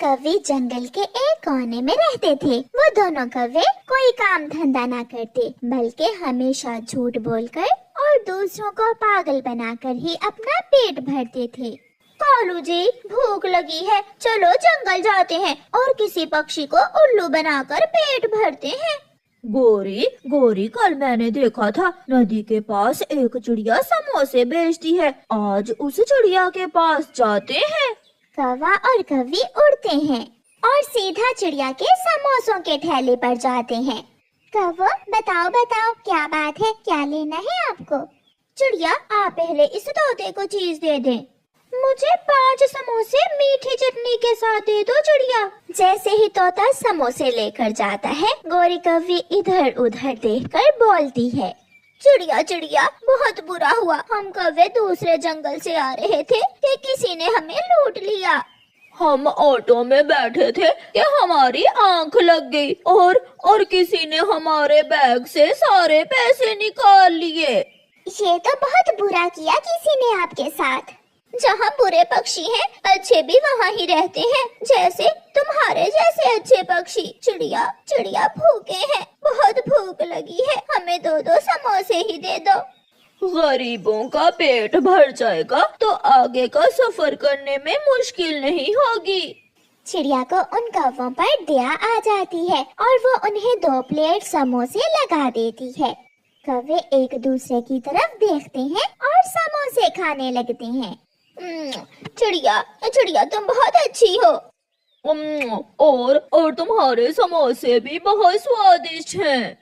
कौवे जंगल के एक कोने में रहते थे। वो दोनों कौवे कोई काम धंधा ना करते, बल्कि हमेशा झूठ बोलकर और दूसरों को पागल बनाकर ही अपना पेट भरते थे। कालू जी, भूख लगी है, चलो जंगल जाते हैं और किसी पक्षी को उल्लू बनाकर पेट भरते हैं। गोरी गोरी, कल मैंने देखा था नदी के पास एक चिड़िया समोसे बेचती है, आज उस चिड़िया के पास जाते हैं। कौवा और कौवी उड़ते हैं और सीधा चिड़िया के समोसों के ठेले पर जाते हैं। कौवा, बताओ बताओ क्या बात है, क्या लेना है आपको? चिड़िया, आप पहले इस तोते को चीज दे दें। मुझे 5 समोसे मीठी चटनी के साथ दे दो चिड़िया। जैसे ही तोता समोसे लेकर जाता है, गोरी कौवी इधर उधर देखकर बोलती है, चिड़िया चिड़िया, बहुत बुरा हुआ, हम कौवे दूसरे जंगल से आ रहे थे कि किसी ने हमें लूट लिया। हम ऑटो में बैठे थे कि हमारी आंख लग गई और किसी ने हमारे बैग से सारे पैसे निकाल लिए। ये तो बहुत बुरा किया किसी ने आपके साथ। जहाँ बुरे पक्षी हैं, अच्छे भी वहाँ ही रहते हैं, जैसे तुम्हारे जैसे अच्छे पक्षी। चिड़िया चिड़िया, भूखे हैं, बहुत भूख लगी है, हमें 2-2 समोसे ही दे दो। गरीबों का पेट भर जाएगा तो आगे का सफर करने में मुश्किल नहीं होगी। चिड़िया को उन कौवों पर दया आ जाती है और वो उन्हें 2 प्लेट समोसे लगा देती है। कौवे एक दूसरे की तरफ देखते हैं और समोसे खाने लगते हैं। चिड़िया चिड़िया, तुम बहुत अच्छी हो। और तुम्हारे समोसे भी बहुत स्वादिष्ट हैं।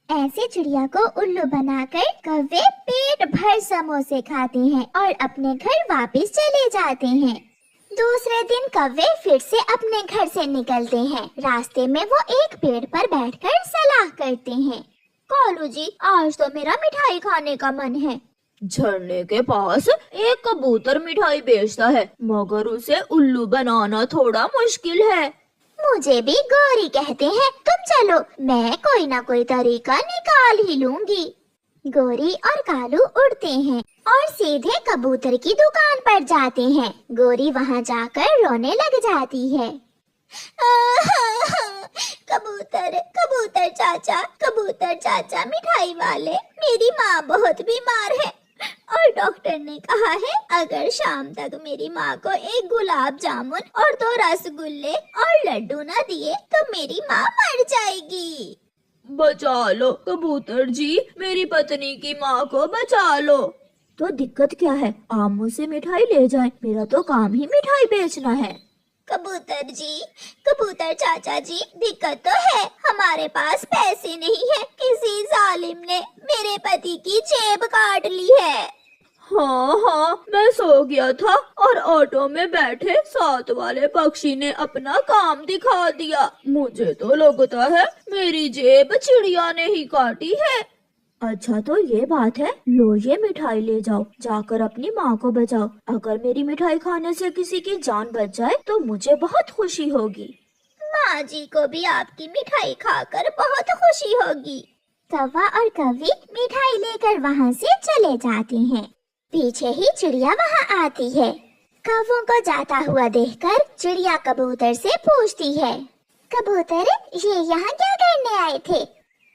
ऐसे चिड़िया को उल्लू बनाकर कौवे पेट भर समोसे खाते हैं और अपने घर वापस चले जाते हैं। दूसरे दिन कौवे फिर से अपने घर से निकलते हैं। रास्ते में वो एक पेड़ पर बैठकर सलाह करते हैं, कालू जी, आज तो मेरा मिठाई खाने का मन है। झरने के पास एक कबूतर मिठाई बेचता है, मगर उसे उल्लू बनाना थोड़ा मुश्किल है। मुझे भी गौरी कहते हैं, तुम चलो, मैं कोई ना कोई तरीका निकाल ही लूंगी। गौरी और कालू उड़ते हैं और सीधे कबूतर की दुकान पर जाते हैं। गौरी वहां जाकर रोने लग जाती है। कबूतर कबूतर चाचा, मिठाई वाले, मेरी माँ बहुत बीमार है और डॉक्टर ने कहा है अगर शाम तक मेरी माँ को एक गुलाब जामुन और 2 रसगुल्ले और लड्डू न दिए तो मेरी माँ मर जाएगी। बचा लो कबूतर जी, मेरी पत्नी की माँ को बचा लो। तो दिक्कत क्या है, आप मुझसे मिठाई ले जाएं, मेरा तो काम ही मिठाई बेचना है। कबूतर चाचा जी, दिक्कत तो है, हमारे पास पैसे नहीं है, किसी जालिम ने मेरे पति की जेब काट ली है। हाँ, मैं सो गया था और ऑटो में बैठे साथ वाले पक्षी ने अपना काम दिखा दिया। मुझे तो लगता है मेरी जेब चिड़िया ने ही काटी है। अच्छा तो ये बात है, लो ये मिठाई ले जाओ, जाकर अपनी माँ को बचाओ। अगर मेरी मिठाई खाने से किसी की जान बच जाए तो मुझे बहुत खुशी होगी। माँ जी को भी आपकी मिठाई खाकर बहुत खुशी होगी। कौवा और कौवी मिठाई लेकर वहाँ से चले जाते हैं। पीछे ही चिड़िया वहाँ आती है। कौवों को जाता हुआ देखकर चिड़िया कबूतर से पूछती है, कबूतर, ये यहाँ क्या करने आए थे?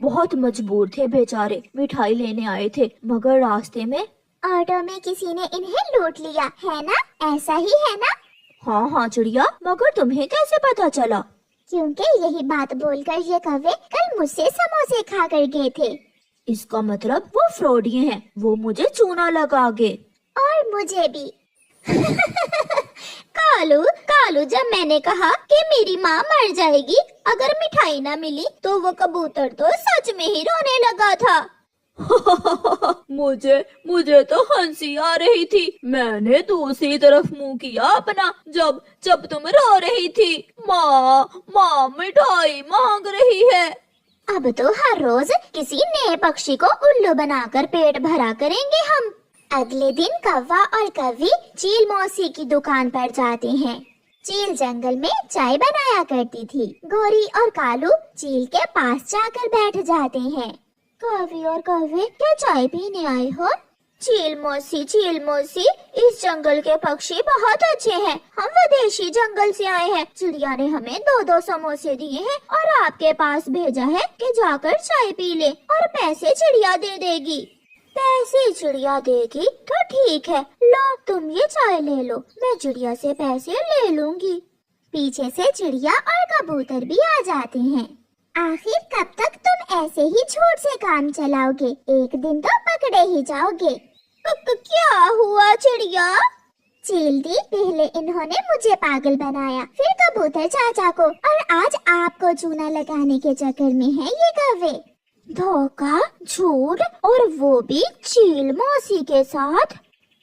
बहुत मजबूर थे बेचारे, मिठाई लेने आए थे, मगर रास्ते में ऑटो में किसी ने इन्हें लूट लिया है ना, ऐसा ही है ना? हाँ चिड़िया, मगर तुम्हें कैसे पता चला? क्योंकि यही बात बोलकर ये कौवे कल मुझसे समोसे खा कर गए थे। इसका मतलब वो फ्रॉडिये हैं, वो मुझे चूना लगा गए। और मुझे भी। कालू, जब मैंने कहा कि मेरी माँ मर जाएगी अगर मिठाई ना मिली, तो वो कबूतर तो सच में ही रोने लगा था। मुझे तो हंसी आ रही थी। मैंने दूसरी तरफ मुंह किया अपना जब तुम रो रही थी। माँ मिठाई मांग रही है। अब तो हर रोज किसी नए पक्षी को उल्लू बनाकर पेट भरा करेंगे हम। अगले दिन कौवा और कौवी चील मौसी की दुकान पर जाते हैं। चील जंगल में चाय बनाया करती थी। गोरी और कालू चील के पास जाकर बैठ जाते हैं। कौवी और कौवे, क्या चाय पीने आए हो? चील मौसी, इस जंगल के पक्षी बहुत अच्छे हैं। हम विदेशी जंगल से आए हैं। चिड़िया ने हमें 2-2 समोसे दिए हैं और आपके पास भेजा है कि जाकर चाय पी ले और पैसे चिड़िया दे देगी। पैसे चिड़िया देगी तो ठीक है, लो तुम ये चाय ले लो, मैं चिड़िया से पैसे ले लूंगी। पीछे से चिड़िया और कबूतर भी आ जाते हैं। आखिर कब तक तुम ऐसे ही झूठ से काम चलाओगे? एक दिन तो पकड़े ही जाओगे। क्या हुआ चिड़िया? चील दी, पहले इन्होंने मुझे पागल बनाया, फिर कबूतर चाचा को, और आज आपको चूना लगाने के चक्कर में है ये कौवे। धोखा, झूठ, और वो भी चील मौसी के साथ।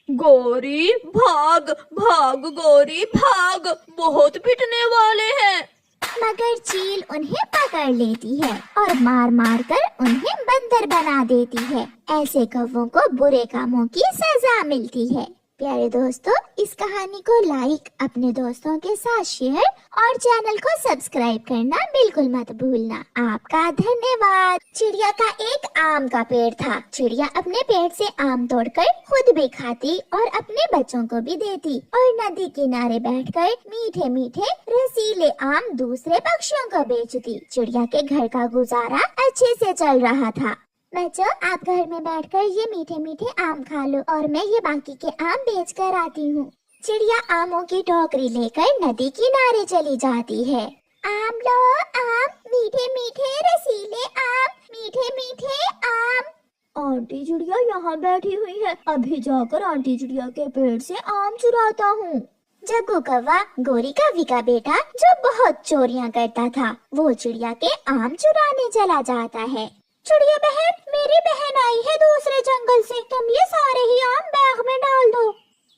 गौरी भाग भाग, गौरी भाग, बहुत पिटने वाले हैं। मगर चील उन्हें पकड़ लेती है और मार मार कर उन्हें बंदर बना देती है। ऐसे कौवों को बुरे कामों की सजा मिलती है। प्यारे दोस्तों, इस कहानी को लाइक, अपने दोस्तों के साथ शेयर और चैनल को सब्सक्राइब करना बिल्कुल मत भूलना। आपका धन्यवाद। चिड़िया का एक आम का पेड़ था। चिड़िया अपने पेड़ से आम तोड़कर खुद भी खाती और अपने बच्चों को भी देती, और नदी किनारे बैठकर मीठे मीठे रसीले आम दूसरे पक्षियों को बेचती। चिड़िया के घर का गुजारा अच्छे से चल रहा था। बच्चों, आप घर में बैठकर ये मीठे मीठे आम खा लो और मैं ये बाकी के आम बेच कर आती हूँ। चिड़िया आमों की टोकरी लेकर नदी किनारे चली जाती है। आम लो आम, मीठे मीठे रसीले आम, मीठे मीठे आम। आंटी चिड़िया यहाँ बैठी हुई है, अभी जाकर आंटी चिड़िया के पेड़ से आम चुराता हूँ। जग्गू कौवा, गोरी कौवी का बेटा, जो बहुत चोरियाँ करता था, वो चिड़िया के आम चुराने चला जाता है। चिड़िया बहन, मेरी बहन आई है दूसरे जंगल से, तुम ये सारे ही आम बैग में डाल दो।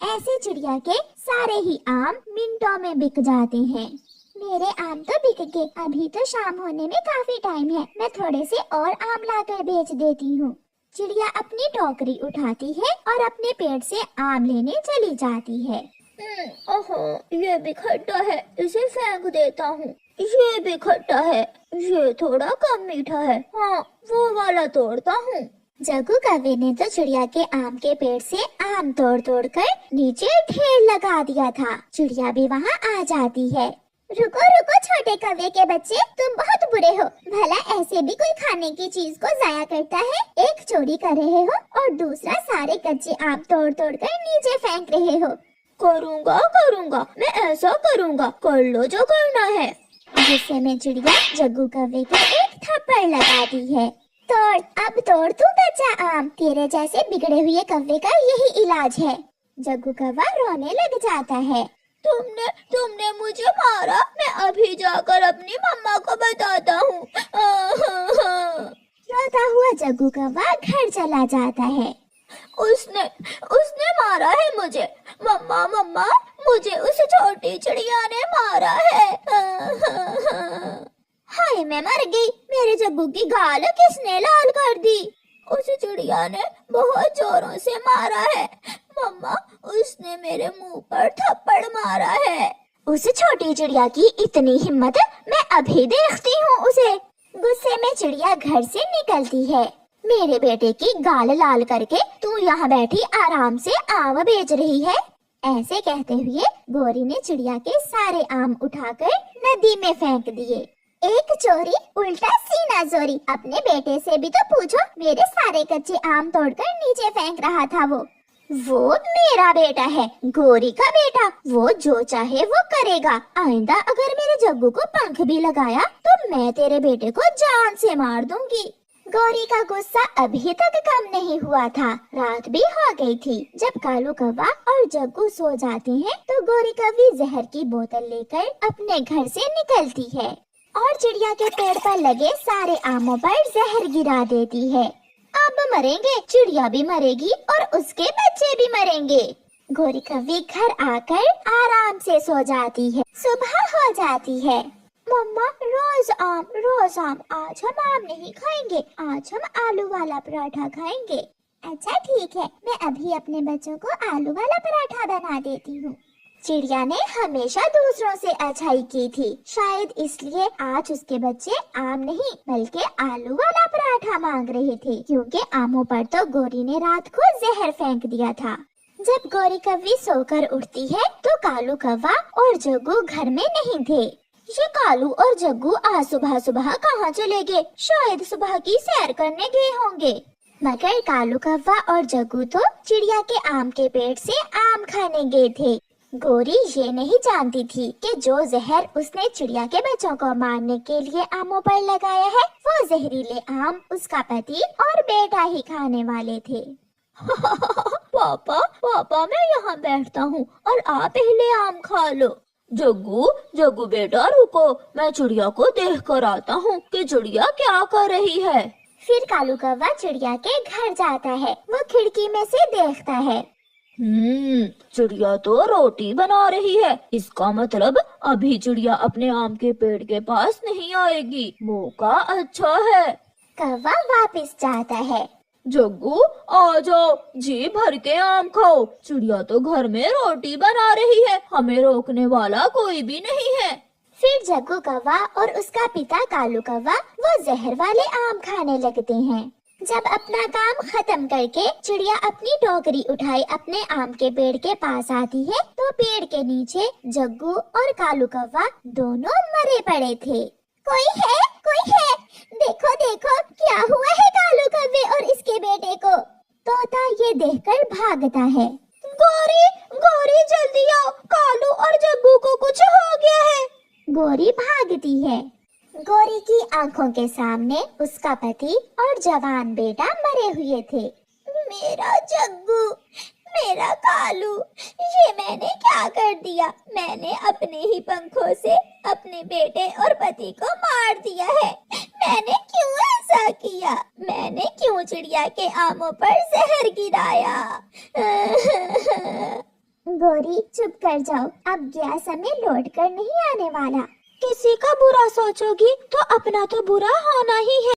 ऐसे चिड़िया के सारे ही आम मिनटों में बिक जाते हैं। मेरे आम तो बिक गए, अभी तो शाम होने में काफी टाइम है, मैं थोड़े से और आम लाकर बेच देती हूँ। चिड़िया अपनी टोकरी उठाती है और अपने पेड़ से आम लेने चली जाती है। ओहो, ये भी खट्टा है, इसे फेंक देता हूँ। ये भी खट्टा है, ये थोड़ा कम मीठा है, हाँ वो वाला तोड़ता हूँ। जग्गू कौवे ने तो चिड़िया के आम के पेड़ से आम तोड़ तोड़ कर नीचे ढेर लगा दिया था। चिड़िया भी वहाँ आ जाती है। रुको रुको छोटे कौवे के बच्चे, तुम बहुत बुरे हो। भला ऐसे भी कोई खाने की चीज को जाया करता है? एक चोरी कर रहे हो और दूसरा सारे कच्चे आम तोड़ तोड़ कर नीचे फेंक रहे हो। करूँगा, मैं ऐसा करूँगा, कर लो जो करना है। गुस्से में चिड़िया जग्गू कौवे को एक थप्पड़ लगाती है। तोड़, अब तोड़ तू कच्चा आम, तेरे जैसे बिगड़े हुए कौवे का यही इलाज है। जग्गू कौवा रोने लग जाता है। तुमने मुझे मारा, मैं अभी जाकर अपनी मम्मा को बताता हूँ। रोता हुआ जग्गू कौवा घर चला जाता है। उसने मारा है मुझे, मम्मा, मुझे उस छोटी चिड़िया ने मारा है। हाय, मैं मर गई, मेरे जग्गू की गाल किसने लाल कर दी? उस चिड़िया ने बहुत जोरों से मारा है, मम्मा, उसने मेरे मुंह पर थप्पड़ मारा है। उस छोटी चिड़िया की इतनी हिम्मत, मैं अभी देखती हूँ उसे। गुस्से में चिड़िया घर से निकलती है। मेरे बेटे की गाल लाल करके तू यहाँ बैठी आराम से आम बेच रही है? ऐसे कहते हुए गोरी ने चिड़िया के सारे आम उठाकर नदी में फेंक दिए। एक चोरी उल्टा सीना जोरी, अपने बेटे से भी तो पूछो, मेरे सारे कच्चे आम तोड़कर नीचे फेंक रहा था वो मेरा बेटा है, गोरी का बेटा, वो जो चाहे वो करेगा। आइंदा अगर मेरे जग्गू को पंख भी लगाया तो मैं तेरे बेटे को जान से मार दूंगी। गौरी का गुस्सा अभी तक कम नहीं हुआ था। रात भी हो गई थी। जब कालू कौवा और जग्गू सो जाते हैं तो गौरी कौवी जहर की बोतल लेकर अपने घर से निकलती है और चिड़िया के पेड़ पर लगे सारे आमों पर जहर गिरा देती है। अब मरेंगे, चिड़िया भी मरेगी और उसके बच्चे भी मरेंगे। गौरी कौवी घर आकर आराम से सो जाती है। सुबह हो जाती है। मम्मा, रोज आम, आज हम आम नहीं खाएंगे, आज हम आलू वाला पराठा खाएंगे। अच्छा ठीक है, मैं अभी अपने बच्चों को आलू वाला पराठा बना देती हूँ। चिड़िया ने हमेशा दूसरों से अच्छाई की थी, शायद इसलिए आज उसके बच्चे आम नहीं बल्कि आलू वाला पराठा मांग रहे थे, क्योंकि आमों पर तो गोरी ने रात को जहर फेंक दिया था। जब गोरी कव्वी सोकर उठती है तो कालू कौवा और जग्गू घर में नहीं थे। ये कालू और जग्गू आज सुबह सुबह कहाँ चले गए? शायद सुबह की सैर करने गए होंगे। मगर कालू कौवा और जग्गू तो चिड़िया के आम के पेड़ से आम खाने गए थे। गोरी ये नहीं जानती थी कि जो जहर उसने चिड़िया के बच्चों को मारने के लिए आमों पर लगाया है, वो जहरीले आम उसका पति और बेटा ही खाने वाले थे। पापा मैं यहाँ बैठता हूँ और आप पहले आम खा लो। जग्गू बेटा रुको, मैं चिड़िया को देख कर आता हूँ कि चिड़िया क्या कर रही है। फिर कालू कौवा चिड़िया के घर जाता है। वो खिड़की में से देखता है। चिड़िया तो रोटी बना रही है, इसका मतलब अभी चिड़िया अपने आम के पेड़ के पास नहीं आएगी। मौका अच्छा है। कौवा वापस जाता है। जग्गू आ जाओ, जी भर के आम खाओ। चिड़िया तो घर में रोटी बना रही है, हमें रोकने वाला कोई भी नहीं है। फिर जग्गू कौवा और उसका पिता कालू कौवा वो जहर वाले आम खाने लगते हैं। जब अपना काम खत्म करके चिड़िया अपनी टोकरी उठाई अपने आम के पेड़ के पास आती है तो पेड़ के नीचे जग्गू और कालू कौवा दोनों मरे पड़े थे। कोई है, देखो देखो क्या हुआ है कालू कौवे और इसके बेटे को। तोता ये देखकर भागता है। गोरी जल्दी आओ, कालू और जग्गू को कुछ हो गया है। गोरी भागती है। गोरी की आंखों के सामने उसका पति और जवान बेटा मरे हुए थे। मेरा जग्गू, मेरा कालू, ये मैंने क्या कर दिया? मैंने अपने ही पंखों से अपने बेटे और पति को मार दिया है। मैंने क्यों ऐसा किया? मैंने क्यों चिड़िया के आमों पर जहर गिराया? गोरी चुप कर जाओ, अब गया समय लौट कर नहीं आने वाला। किसी का बुरा सोचोगी तो अपना तो बुरा होना ही है।